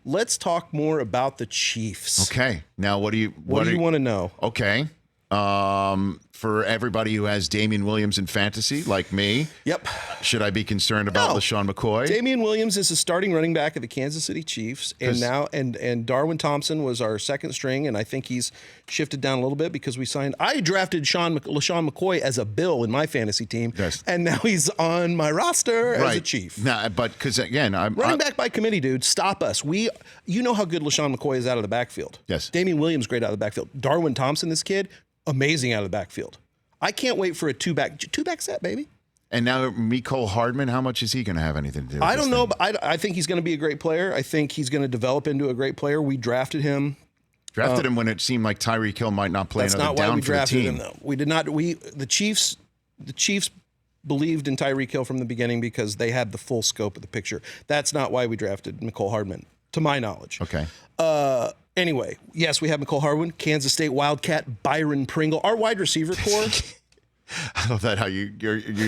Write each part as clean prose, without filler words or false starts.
let's talk more about the Chiefs. Okay. Now, what do you want to know? Okay. For everybody who has Damian Williams in fantasy, like me, yep. Should I be concerned about LaShawn McCoy? Damian Williams is the starting running back of the Kansas City Chiefs, and now and Darwin Thompson was our second string, and I think he's shifted down a little bit because I drafted LaShawn McCoy as a Bill in my fantasy team, and now he's on my roster as a Chief. Nah, but because again, running back by committee, dude. Stop us. You know how good LaShawn McCoy is out of the backfield. Yes. Damian Williams great out of the backfield. Darwin Thompson, this kid, amazing out of the backfield. I can't wait for a two-back set, baby. And now Mecole Hardman, how much is he going to have anything to do with I don't know, but I think he's going to be a great player. I think he's going to develop into a great player. We drafted him. Drafted him when it seemed like Tyreek Hill might not play another down for the team. Him, though. We did not. The Chiefs believed in Tyreek Hill from the beginning because they had the full scope of the picture. That's not why we drafted Mecole Hardman, to my knowledge. Okay. Anyway, yes, we have Mecole Hardman, Kansas State Wildcat, Byron Pringle, our wide receiver core. I love that how you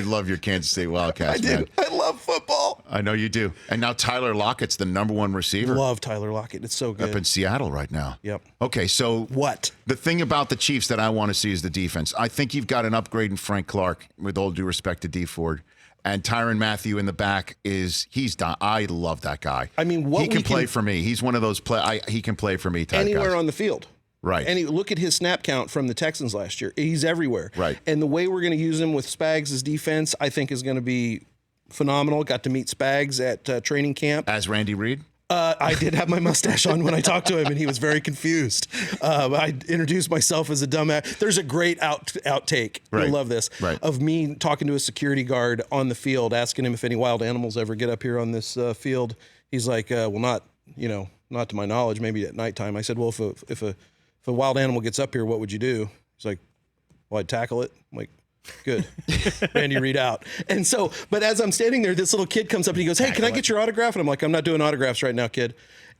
love your Kansas State Wildcats. I do. Man. I love football. I know you do. And now Tyler Lockett's the #1 receiver. Love Tyler Lockett. It's so good. Up in Seattle right now. Yep. Okay, so what? The thing about the Chiefs that I want to see is the defense. I think you've got an upgrade in Frank Clark, with all due respect to D Ford. And Tyrann Mathieu in the back he's done. I love that guy. I mean, he can play for me. He's one of those he can play for me type anywhere guys. On the field. Right. And look at his snap count from the Texans last year. He's everywhere. Right. And the way we're going to use him with Spags' defense, I think is going to be phenomenal. Got to meet Spags at training camp. As Randy Reid? I did have my mustache on when I talked to him, and he was very confused. I introduced myself as a dumbass. There's a great outtake. You'll love this. Right. Of me talking to a security guard on the field, asking him if any wild animals ever get up here on this field. He's like, well, not to my knowledge, maybe at nighttime. I said, well, if a wild animal gets up here, what would you do? He's like, well, I'd tackle it. I'm like, good. Randy Reid out. And so, but as I'm standing there, this little kid comes up and he goes, hey, can I get your autograph? And I'm like, I'm not doing autographs right now, kid.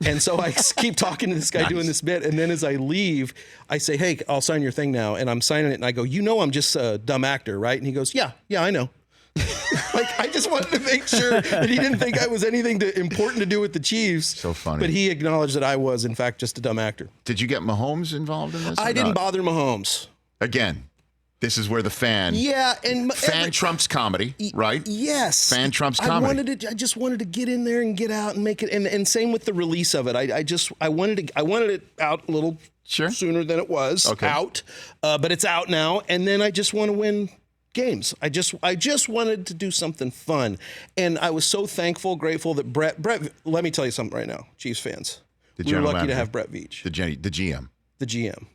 And so I keep talking to this guy doing this bit. And then as I leave, I say, hey, I'll sign your thing now. And I'm signing it. And I go, I'm just a dumb actor, right? And he goes, yeah, I know. Like, I just wanted to make sure that he didn't think I was anything important to do with the Chiefs. So funny. But he acknowledged that I was, in fact, just a dumb actor. Did you get Mahomes involved in this? I didn't bother Mahomes. Again, this is where the fan trumps comedy, right? Yes. Fan trumps comedy. I just wanted to get in there and get out and make it. And same with the release of it. I wanted it out a little sooner than it was out. But it's out now. And then I just want to win games. I just wanted to do something fun. And I was so thankful, grateful that Brett, let me tell you something right now, Chiefs fans. We were lucky to have Brett Veach. The GM. The GM.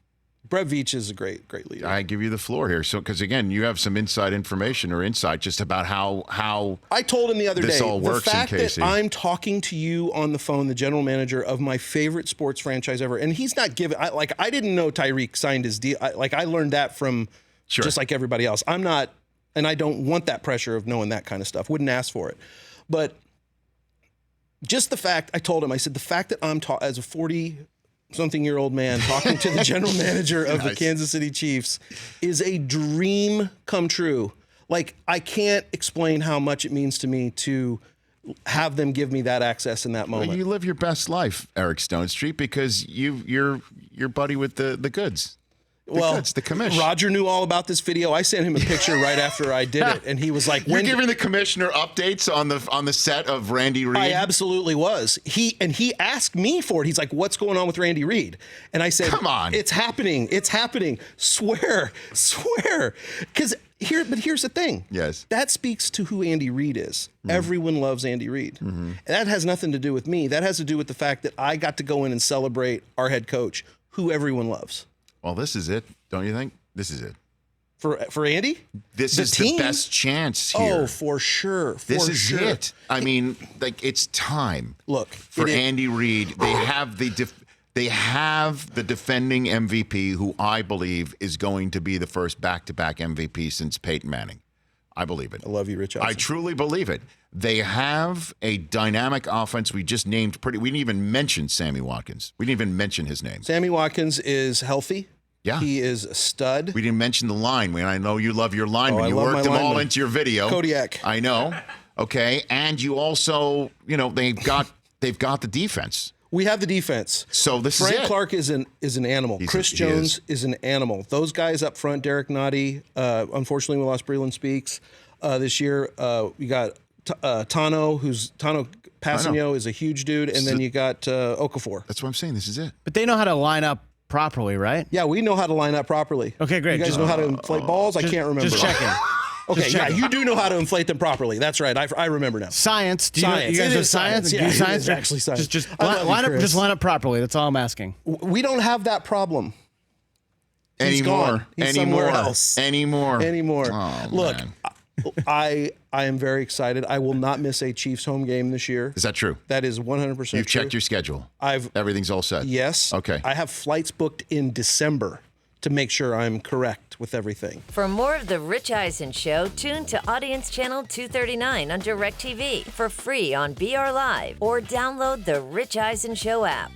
Brett Veach is a great leader. I give you the floor here. So, because again, you have some inside information or insight just about how I told him the other day, all works the fact in KC. that I'm talking to you on the phone, the general manager of my favorite sports franchise ever, and he's not giving. I didn't know Tyreek signed his deal. I learned that from just like everybody else. I'm not, and I don't want that pressure of knowing that kind of stuff. Wouldn't ask for it, but just the fact I told him, I said the fact that I'm as a 40-something-year-old man talking to the general manager of the Kansas City Chiefs is a dream come true. Like, I can't explain how much it means to me to have them give me that access in that moment. Well, you live your best life, Eric Stonestreet, because you're buddy with the goods. The commish. Roger knew all about this video. I sent him a picture right after I did it, and he was like, "You're giving the commissioner updates on the set of Randy Reid." I absolutely was. He asked me for it. He's like, "What's going on with Randy Reid?" And I said, "Come on, it's happening. It's happening. Swear." Because here's the thing. Yes, that speaks to who Andy Reid is. Mm-hmm. Everyone loves Andy Reid. Mm-hmm. And that has nothing to do with me. That has to do with the fact that I got to go in and celebrate our head coach, who everyone loves. Well, this is it, don't you think? This is it. For Andy? This is the best chance here. Oh, for sure. This is it. I mean, like, it's time. Look, for Andy Reid. They have the defending MVP, who I believe is going to be the first back-to-back MVP since Peyton Manning. I believe it. I love you, Rich Eisen. I truly believe it. They have a dynamic offense. We just named we didn't even mention Sammy Watkins. We didn't even mention his name. Sammy Watkins is healthy. Yeah. He is a stud. We didn't mention the line. I know you love your linemen. You worked them all into your video. Kodiak. I know. Okay. And you also, they've got the defense. We have the defense. So this Frank is it. Clark is an animal. Chris Jones is an animal. Those guys up front, Derek Nottie. Unfortunately, we lost Breland Speaks this year. We got Tano Passanio is a huge dude, and then you got Okafor. That's what I'm saying. This is it. But they know how to line up properly, right? Yeah, we know how to line up properly. Okay, great. You guys know how to inflate balls? I can't remember. Just checking. Okay, yeah, you do know how to inflate them properly. That's right. I remember now. Science. Do Science. you guys It know is science? science. Yeah, Do science? it is actually science. Just I love you, line up. Chris. Just line up properly. That's all I'm asking. We don't have that problem. He's Anymore. gone. He's Anymore. somewhere else. Anymore. Oh, Look, man. I am very excited. I will not miss a Chiefs home game this year. Is that true? That is 100% true. You've checked your schedule. Everything's all set. Yes. Okay. I have flights booked in December to make sure I'm correct with everything. For more of The Rich Eisen Show, tune to Audience Channel 239 on DirecTV for free on BR Live or download The Rich Eisen Show app.